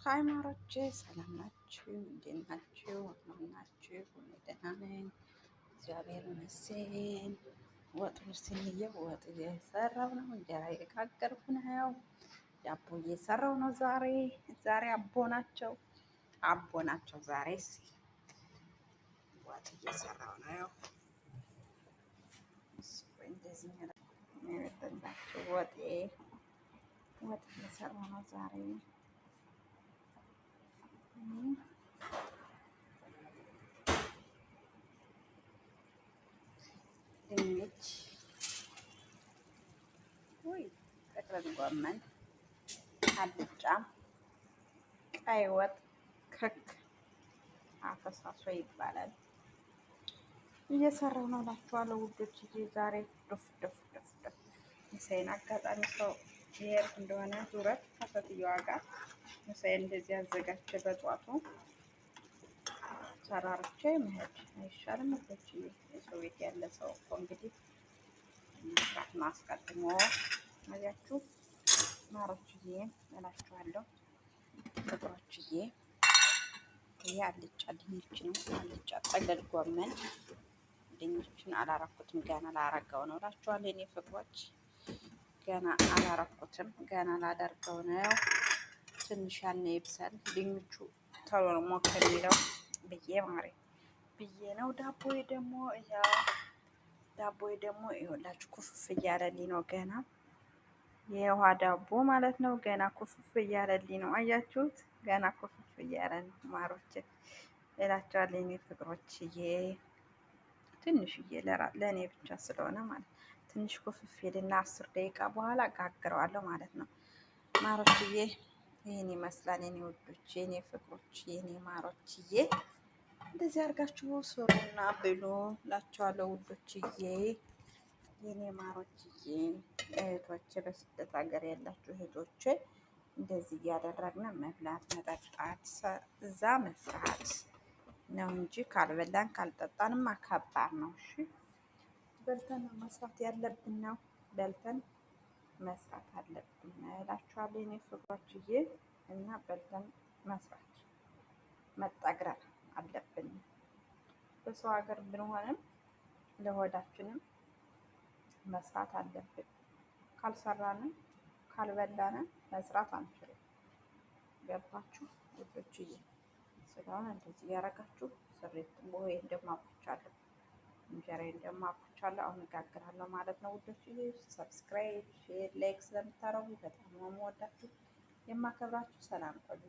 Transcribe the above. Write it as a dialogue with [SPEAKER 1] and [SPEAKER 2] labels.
[SPEAKER 1] ሃይ ማሮቼ ሰላም ናችሁ? እንዴት ናችሁ? አማን ናችሁ? እኔ ደህና ነኝ፣ እግዚአብሔር ይመስገን። ወጥ ስንየው ወጥ እየሰራው ነው፣ እንጀራ እየጋገርኩ ነው፣ ዳቦ እየሰራው ነው። ዛሬ አቦ ናቸው ዛሬ። እስኪ ወጥ እየሰራው ነው። እንደዚህ የሚበላቸው ወጥ እየሰራው ነው ዛሬ። ድንች ጥቅልል ጎመን፣ አልጫ፣ ቀይ ወጥ፣ ክክ አፈሳሶ ይባላል። እየሰራሁ ነው እላችኋለሁ ውዶች። ዛሬ ዱፍ ምሳዬን አጋጣሚ ሰው የሄድኩ እንደሆነ ዙረት ከሴትዮዋ ጋር ምሳዬን እንደዚህ አዘጋጅቼ በጧቱ ሰራርቼ መሄድ አይሻልም ውዶች? የሰው ቤት ያለ ሰው እኮ እንግዲህ መስራት ማስቀድሞ አያችሁ ማሮችዬ እላችኋለሁ ፍቅሮችዬ። ይሄ አልጫ ድንች ነው። አልጫ ጥቅልል ጎመን ድንችን አላረኩትም፣ ገና ላረገው ነው እላችኋለሁ የኔ ፍቅሮች። ገና አላረኩትም፣ ገና ላደርገው ነው። ትንሽ ያኔ ይብሰል ድንቹ ቶሎ ነው ሞክ የሚለው ብዬ ነው። ዳቦዬ ደግሞ ይኸውላችሁ ኩፍፍ እያለልኝ ነው ገና የውሃ ዳቦ ማለት ነው። ገና ኩፍፍ እያለልኝ ነው። አያችሁት? ገና ኩፍፍ እያለ ነው ማሮች እላቸዋለሁ የኔ ፍቅሮችዬ። ትንሽዬ ለእኔ ብቻ ስለሆነ ማለት ትንሽ ኩፍፍ ይልና 10 ደቂቃ በኋላ ጋግረዋለሁ ማለት ነው ማሮችዬ። ይህን ይመስላል የኔ ውዶች፣ የኔ ፍቅሮች፣ የኔ ማሮችዬ። እንደዚህ አድርጋችሁ ስሩና ብሉ እላቸዋለሁ ውዶችዬ፣ የኔ ማሮችዬ። እህቶቼ በስደት ሀገር ያላችሁ እህቶቼ እንደዚህ እያደረግን መብላት መጠጣት እዛ መስራት ነው እንጂ ካልበላን ካልጠጣንማ ከባድ ነው። እሺ በልተን መስራት ያለብን ነው። በልተን መስራት አለብን እላችኋለሁ የኔ ፍቅሮችዬ። እና በልተን መስራት መጠግረር አለብን። በሰው ሀገር ብንሆንም ለሆዳችንም መስራት አለብን። ካልሰራንም ካልበላንም መስራት አንችልም። ገባችሁ ውዶችዬ? ስለሆነ እንደዚህ ያደረጋችሁ ስሬት ቦዬን ደግሞ አብኩቻለሁ፣ እንጀራዬን ደግሞ አብኩቻለሁ። አሁን እጋግራለሁ ማለት ነው ውዶችዬ። ሰብስክራይብ፣ ሼር፣ ላይክ ስለምታረጉ በጣም ነው የምወዳችሁ የማከብራችሁ። ሰላም ቆዩ።